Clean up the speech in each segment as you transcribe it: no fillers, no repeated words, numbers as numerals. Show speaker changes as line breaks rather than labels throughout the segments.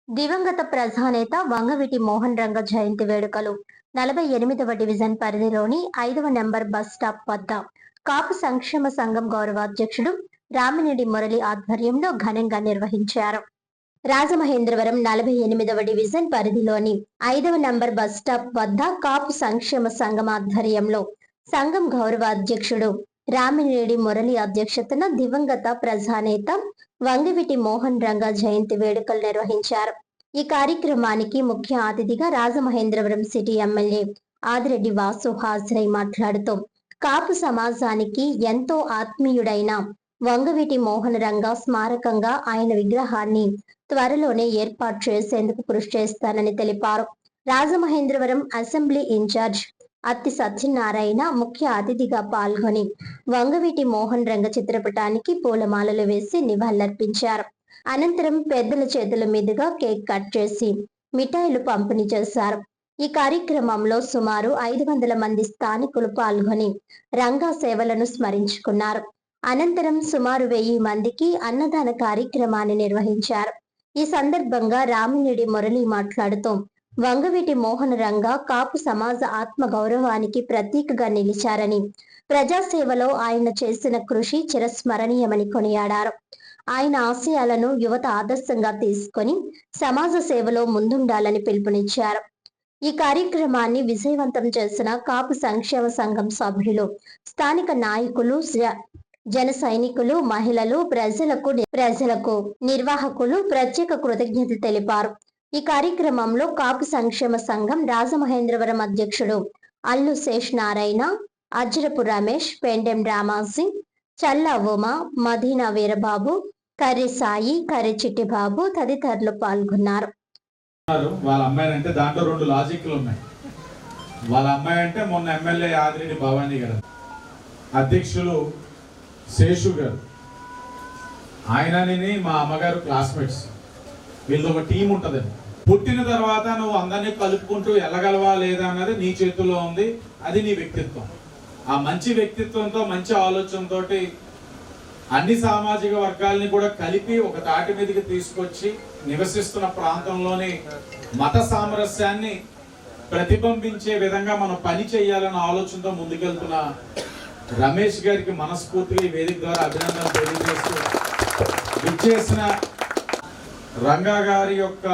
దివంగత ప్రజానేత వంగవీటి మోహన్ రంగ జయంతి వేడుకలు 48వ డివిజన్ పరిధిలోని 5వ నెంబర్ బస్ స్టాప్ వద్ద కాపు సంక్షేమ సంఘం గౌరవాధ్యక్షుడు రామినేడి మురళి ఆధ్వర్యంలో ఘనంగా నిర్వహించారు. రాజమహేంద్రవరం 48వ డివిజన్ పరిధిలోని 5వ నెంబర్ బస్ స్టాప్ వద్ద కాపు సంక్షేమ సంఘం ఆధ్వర్యంలో సంఘం గౌరవాధ్యక్షుడు రామినేడి మురళి అధ్యక్షతన దివంగత ప్రజానేత వంగవీటి మోహన్ రంగ జయంతి వేడుకలు నిర్వహించారు. ఈ కార్యక్రమానికి ముఖ్య అతిథిగా రాజమహేంద్రవరం సిటీ ఎమ్మెల్యే ఆదిరెడ్డి వాసు హాజరై మాట్లాడుతూ కాపు సమాజానికి ఎంతో ఆత్మీయుడైన వంగవీటి మోహన్ రంగ స్మారకంగా ఆయన విగ్రహాన్ని త్వరలోనే ఏర్పాటు చేసేందుకు కృషి చేస్తానని తెలిపారు. రాజమహేంద్రవరం అసెంబ్లీ ఇన్ఛార్జ్ అత్తి సత్యనారాయణ ముఖ్య అతిథిగా పాల్గొని వంగవీటి మోహన్ రంగ చిత్రపటానికి పూలమాలలు వేసి నివాళులర్పించారు. అనంతరం పెద్దల చేతుల మీదుగా కేక్ కట్ చేసి మిఠాయిలు పంపిణీ చేశారు. ఈ కార్యక్రమంలో సుమారు 500 మంది స్థానికులు పాల్గొని రంగా సేవలను స్మరించుకున్నారు. అనంతరం సుమారు 1000 మందికి అన్నదాన కార్యక్రమాన్ని నిర్వహించారు. ఈ సందర్భంగా రామినేడి మురళి మాట్లాడుతూ వంగవీటి మోహన్ రంగ కాపు సమాజ ఆత్మ గౌరవానికి ప్రతీకగా నిలిచారని, ప్రజాసేవలో ఆయన చేసిన కృషి చిరస్మరణీయమని కొనియాడారు. ఆయన ఆశయాలను యువత ఆదర్శంగా తీసుకొని సమాజ సేవలో ముందుండాలని పిలుపునిచ్చారు. ఈ కార్యక్రమాన్ని విజయవంతం చేసిన కాపు సంక్షేమ సంఘం సభ్యులు, స్థానిక నాయకులు, జన సైనికులు, మహిళలు, ప్రజలకు నిర్వాహకులు ప్రత్యేక కృతజ్ఞత తెలిపారు. ఈ కార్యక్రమంలో కాపు సంక్షేమ సంఘం రాజమహేంద్రవరం అధ్యక్షుడు అల్లు శేష్ నారాయణ, అజ్రపు రమేష్, పెండెం రామాసి, చల్లా ఉమ, మదీనా వీరబాబు, కర్రి సాయి, కర్రి చిట్టిబాబు తదితరులు పాల్గొన్నారు.
వాళ్ళ అమ్మాయి అంటే దాంట్లో 2 లాజిక్లు ఉన్నాయి. వాళ్ళ అమ్మాయి అంటే మొన్న ఎమ్మెల్యే ఆదిరెడ్డి భవానీ గారు, అధ్యక్షులు శేషు గారు, ఆయనని మా అమ్మగారు క్లాస్మేట్స్. వీళ్ళతో ఒక టీం ఉంటుందండి. పుట్టిన తర్వాత నువ్వు అందరినీ కలుపుకుంటూ వెళ్ళగలవా లేదా అన్నది నీ చేతుల్లో ఉంది. అది నీ వ్యక్తిత్వం. ఆ మంచి వ్యక్తిత్వంతో, మంచి ఆలోచనతో అన్ని సామాజిక వర్గాల్ని కూడా కలిపి ఒక తాటి మీదకి తీసుకొచ్చి నివసిస్తున్న ప్రాంతంలోని మత సామరస్యాన్ని ప్రతిబింబించే విధంగా మనం పని చేయాలన్న ఆలోచనతో ముందుకెళ్తున్న రమేష్ గారికి మనస్ఫూర్తిగా వేదిక ద్వారా అభినందనలు తెలియజేస్తూ, విచ్చేసిన రంగా గారి యొక్క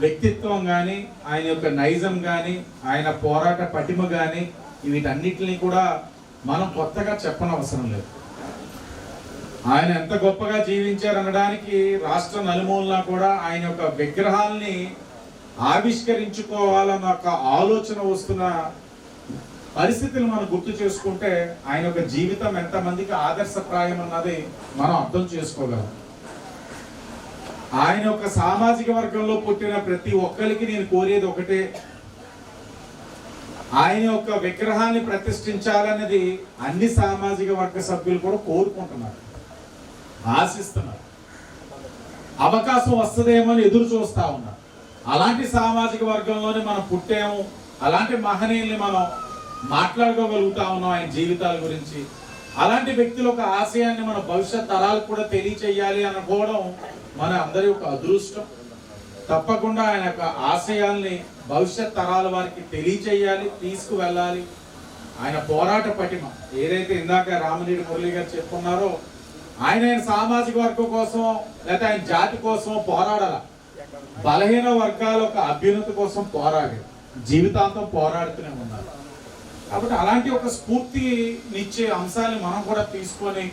వ్యక్తిత్వం కానీ, ఆయన యొక్క నైజం కానీ, ఆయన పోరాట పటిమ కానీ, వీటన్నిటిని కూడా మనం కొత్తగా చెప్పనవసరం లేదు. ఆయన ఎంత గొప్పగా జీవించారనడానికి రాష్ట్ర నలుమూలన కూడా ఆయన యొక్క విగ్రహాల్ని ఆవిష్కరించుకోవాలన్న ఒక ఆలోచన వస్తున్న పరిస్థితులు మనం గుర్తు చేసుకుంటే ఆయన యొక్క జీవితం ఎంతమందికి ఆదర్శప్రాయం అన్నది మనం అర్థం చేసుకోగలం. ఆయన యొక్క సామాజిక వర్గంలో పుట్టిన ప్రతి ఒక్కరికి నేను కోరేది ఒకటే, ఆయన యొక్క విగ్రహాన్ని ప్రతిష్ఠించాలన్నది అన్ని సామాజిక వర్గ సభ్యులు కూడా కోరుకుంటున్నారు, ఆశిస్తున్నారు. అవకాశం వస్తుందేమో అని ఎదురు చూస్తా ఉన్నారు. అలాంటి సామాజిక వర్గంలోనే మనం పుట్టాము. అలాంటి మహనీయుల్ని మనం మాట్లాడుకోగలుగుతా ఉన్నాం ఆయన జీవితాల గురించి. అలాంటి వ్యక్తుల ఒక ఆశయాన్ని మన భవిష్యత్ తరాలకు కూడా తెలియచేయాలి అనుకోవడం మన అందరి ఒక అదృష్టం. తప్పకుండా ఆయన యొక్క ఆశయాల్ని భవిష్యత్ తరాల వారికి తెలియచేయాలి, తీసుకువెళ్ళాలి. ఆయన పోరాట పటిమ ఏదైతే ఇందాక రామినేడి మురళి గారు చెప్పుకున్నారో, ఆయన సామాజిక వర్గం కోసం లేదా ఆయన జాతి కోసం పోరాడాల. బలహీన వర్గాల ఒక అభ్యున్నతి కోసం పోరాడి జీవితాంతం పోరాడుతూనే ఉన్నారు. కాబట్టి అలాంటి ఒక స్ఫూర్తినిచ్చే అంశాన్ని మనం కూడా తీసుకొని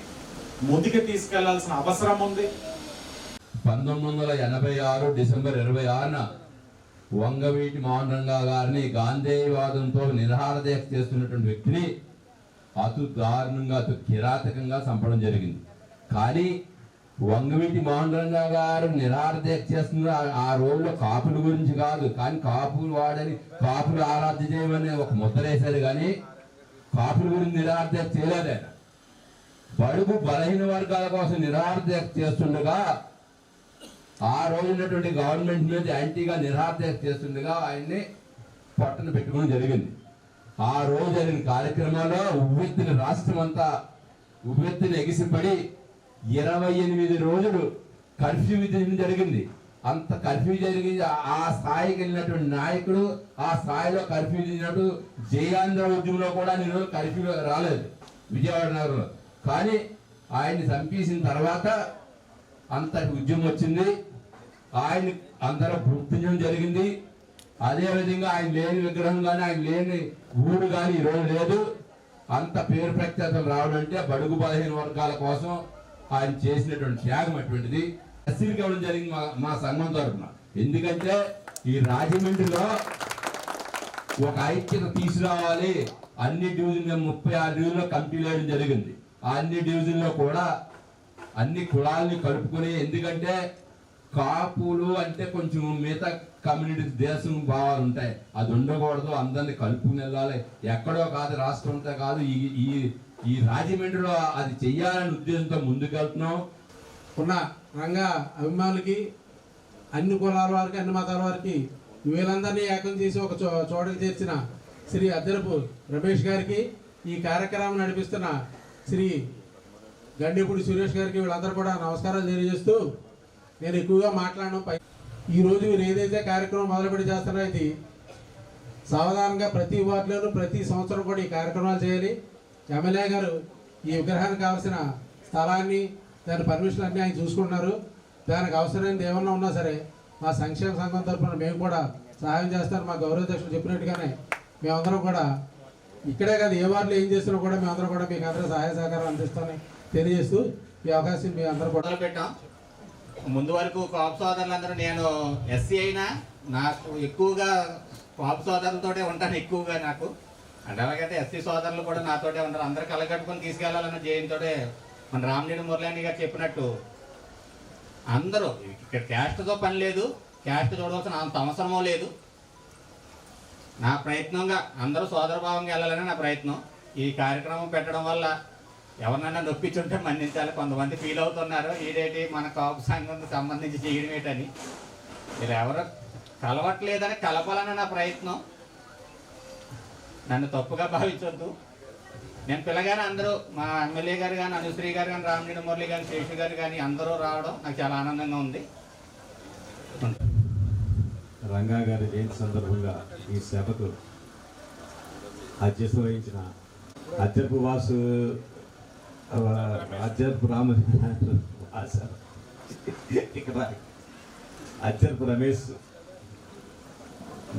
ముందుకు తీసుకెళ్లాల్సిన అవసరం ఉంది.
1986 డిసెంబర్ 26న వంగవీటి మోహన్ రంగా గారిని గాంధేయవాదంతో నిరాహారదీక్ష చేస్తున్నటువంటి వ్యక్తిని అతి దారుణంగా, అతి కిరాతకంగా చంపడం జరిగింది. కానీ వంగవీటి మోహన్ రంగా గారు నిరాహారదీక్ష చేస్తున్న ఆ రోజుల్లో కాపుల గురించి కాదు, కానీ కాపులు వాడని, కాపులు ఆరాధ్య చేయమని ఒక ముద్ర వేశారు. కానీ కాపుల గురించి నిరాహారదీక్ష చేయలేదు. ఆయన బడుగు బలహీన వర్గాల కోసం నిరాహారదీక్ష చేస్తుండగా, ఆ రోజు ఉన్నటువంటి గవర్నమెంట్ మీద యాంటీగా నిరాహారదీక్ష చేస్తుండగా ఆయన్ని పట్టణ పెట్టుకోవడం జరిగింది. ఆ రోజు జరిగిన కార్యక్రమాల్లో ఉవ్వెత్తిన రాష్ట్రం అంతా ఉవ్వెత్తిన ఎగిసిపడి 28 రోజులు కర్ఫ్యూ విధించడం జరిగింది. అంత కర్ఫ్యూ జరిగి ఆ స్థాయికి వెళ్ళినటువంటి నాయకుడు ఆ స్థాయిలో కర్ఫ్యూ జరిగినట్టు జయాంధ్ర ఉద్యమంలో కూడా నేను కర్ఫ్యూ రాలేదు విజయవాడ నగరంలో. కానీ ఆయన్ని చంపేసిన తర్వాత అంతటి ఉద్యమం వచ్చింది, ఆయన అందరూ గుర్తించడం జరిగింది. అదేవిధంగా ఆయన లేని విగ్రహం కానీ ఆయన లేని ఊరు కానీ ఈరోజు లేదు. అంత పేరు ప్రఖ్యాతలు రావడం అంటే బడుగు బలహీన వర్గాల కోసం ఆయన చేసినటువంటి త్యాగం అటువంటిది. ఎస్సీలకు ఇవ్వడం జరిగింది మా సంఘం తరఫున. ఎందుకంటే ఈ రాజమండ్రిలో ఒక ఐక్యత తీసుకురావాలి. అన్ని డివిజన్ 36 డివిజన్లో కమిటీలు వేయడం జరిగింది. ఆ అన్ని డివిజన్లో కూడా అన్ని కులాలని కలుపుకొని, ఎందుకంటే కాపులు అంటే కొంచెం మిగతా కమ్యూనిటీ దేశం భావాలు ఉంటాయి, అది ఉండకూడదు, అందరినీ కలుపుకుని వెళ్ళాలి. ఎక్కడో కాదు, రాష్ట్రంతో కాదు, ఈ రాజమండ్రిలో అది చెయ్యాలనే ఉద్దేశంతో ముందుకెళ్తున్నాం.
ఉన్న రంగా అభిమానులకి, అన్ని కులాల వారికి, అన్ని మతాల వారికి వీళ్ళందరినీ ఏకం చేసి ఒక చోటకి చేర్చిన శ్రీ అద్దరపు రమేష్ గారికి, ఈ కార్యక్రమం నడిపిస్తున్న శ్రీ గండిపూడి సురేష్ గారికి, వీళ్ళందరూ కూడా నమస్కారాలు తెలియజేస్తూ, నేను ఎక్కువగా మాట్లాడడం ఈరోజు మీరు ఏదైతే కార్యక్రమం మొదలుపెట్టి చేస్తున్నారో ఇది సాధారణంగా ప్రతి వార్డులోనూ ప్రతి సంవత్సరం కూడా ఈ కార్యక్రమాలు చేయాలి. ఎమ్మెల్యే గారు ఈ విగ్రహానికి కావాల్సిన స్థలాన్ని, దాని పర్మిషన్ అన్నీ ఆయన చూసుకుంటున్నారు. దానికి అవసరమైనది ఏమన్నా ఉన్నా సరే మా సంక్షేమ సంఘం తరఫున మేము కూడా సహాయం చేస్తారు. మా గౌరవాధ్యక్షులు చెప్పినట్టుగానే మేమందరం కూడా ఇక్కడే కాదు, ఏ వార్డులో ఏం చేస్తున్నా కూడా మేమందరం కూడా మీకు అందరూ సహాయ సహకారం అందిస్తామని తెలియజేస్తూ ఈ అవకాశం మీ అందరూ కూడా
పెట్టాం. ముందు వరకు కాపు సోదరులందరూ, నేను ఎస్సీ అయినా నాకు ఎక్కువగా కాపు సోదరులతోటే ఉంటాను ఎక్కువగా నాకు. అంటే అలాగైతే ఎస్సీ సోదరులు కూడా నాతోటే ఉంటారు. అందరూ కలగట్టుకొని తీసుకెళ్లాలన్న జయంతోటే మన రామినేని మురళి గారు చెప్పినట్టు అందరూ ఇక్కడ క్యాస్ట్తో పని లేదు, క్యాస్ట్ చూడవలసిన అంత అవసరమో లేదు. నా ప్రయత్నంగా అందరూ సోదరభావంగా వెళ్ళాలని నా ప్రయత్నం. ఈ కార్యక్రమం పెట్టడం వల్ల ఎవరినైనా నొప్పించుంటే మన్నించాలి. కొంతమంది ఫీల్ అవుతున్నారు, ఈడేటి మన కాపు సంఘం సంబంధించి చేయడం ఏంటని. మీరు ఎవరు కలవట్లేదని కలపాలని నా ప్రయత్నం. నన్ను తప్పుగా భావించొద్దు. నేను పిల్లగానే అందరూ, మా ఎమ్మెల్యే గారు కానీ, అనుశ్రీ గారు కానీ, రామినేని మురళి కానీ, శేషు గారు కానీ అందరూ రావడం నాకు చాలా ఆనందంగా ఉంది.
రంగా గారి జయంతి సందర్భంగా ఈ సభకు అధ్యక్షత వహించిన అద్దెపు వాసు, అద్దెపు రామ, ఇక్కడ అద్దెపు రమేష్,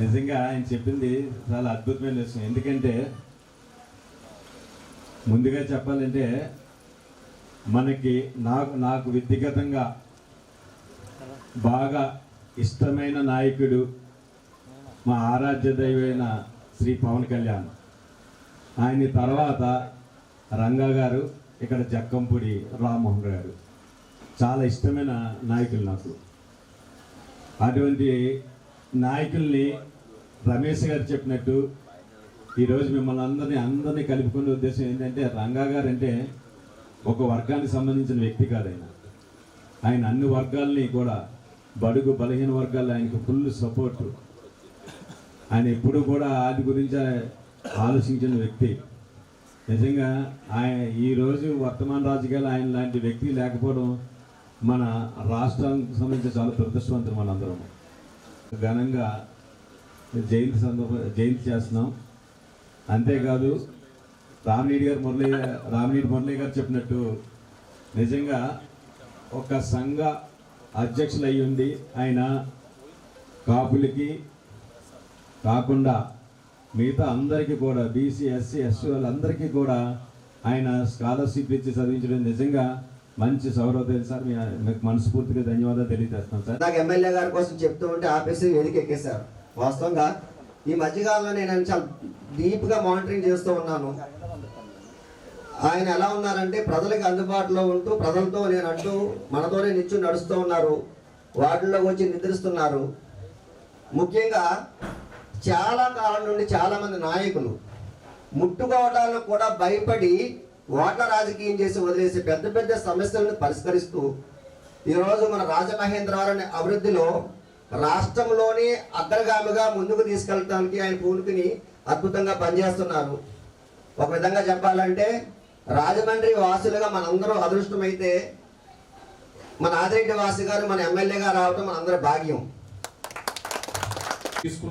నిజంగా ఆయన చెప్పింది చాలా అద్భుతమైన విషయం. ఎందుకంటే ముందుగా చెప్పాలంటే మనకి నాకు వ్యక్తిగతంగా బాగా ఇష్టమైన నాయకుడు మా ఆరాధ్య దైవమైన శ్రీ పవన్ కళ్యాణ్. ఆయన తర్వాత రంగా గారు, ఇక్కడ జక్కంపూడి రామ్మోహన్ గారు చాలా ఇష్టమైన నాయకులు నాకు. అటువంటి నాయకుల్ని రమేష్ గారు చెప్పినట్టు ఈరోజు మిమ్మల్ని అందరినీ కలుపుకునే ఉద్దేశం ఏంటంటే, రంగా గారు అంటే ఒక వర్గానికి సంబంధించిన వ్యక్తి కాదు. ఆయన అన్ని వర్గాల్ని కూడా, బడుగు బలహీన వర్గాలు ఆయనకు ఫుల్ సపోర్టు. ఆయన ఎప్పుడు కూడా వాటి గురించి ఆలోచించిన వ్యక్తి. నిజంగా ఆయన ఈరోజు వర్తమాన రాజకీయాలు ఆయన లాంటి వ్యక్తి లేకపోవడం మన రాష్ట్రానికి సంబంధించి చాలా దురదృష్టవంతులు. మనందరం ఘనంగా జయంతి చేస్తున్నాం. అంతేకాదు రామినేని మురళి గారు చెప్పినట్టు నిజంగా ఒక సంఘ అధ్యక్షులు అయ్యి ఉండి ఆయన కాపులకి కాకుండా మిగతా అందరికీ కూడా, బీసీ ఎస్సీ ఎస్టీ వాళ్ళందరికీ కూడా ఆయన స్కాలర్షిప్ ఇచ్చి చదివించడం నిజంగా మంచి సౌరభం సార్. మీకు మనస్ఫూర్తిగా ధన్యవాదాలు తెలియజేస్తాం సార్.
నాకు ఎమ్మెల్యే గారి కోసం చెప్తూ ఉంటే ఆపేసి వేదిక ఎక్కేశారు. వాస్తవంగా ఈ మధ్యకాలంలో నేను చాలా డీప్గా మానిటరింగ్ చేస్తూ ఉన్నాను. ఆయన ఎలా ఉన్నారంటే ప్రజలకు అందుబాటులో ఉంటూ, ప్రజలతో నేను అంటూ మనతోనే నిత్యం నడుస్తూ ఉన్నారు, వాటిల్లో వచ్చి నిద్రిస్తున్నారు. ముఖ్యంగా చాలా కాలం నుండి చాలామంది నాయకులు ముట్టుకోవడానికి కూడా భయపడి ఓట్ల రాజకీయం చేసి వదిలేసి పెద్ద పెద్ద సమస్యలను పరిష్కరిస్తూ ఈరోజు మన రాజమహేంద్రవరం అభివృద్ధిలో రాష్ట్రంలోనే అగ్రగామిగా ముందుకు తీసుకెళ్ళడానికి ఆయన పూనుకుని అద్భుతంగా పనిచేస్తున్నారు. ఒక విధంగా చెప్పాలంటే రాజమండ్రి వాసులుగా మనందరూ అదృష్టమైతే మన ఆదిరెడ్డి వాసు గారు మన ఎమ్మెల్యేగా రావడం మన అందరి భాగ్యం.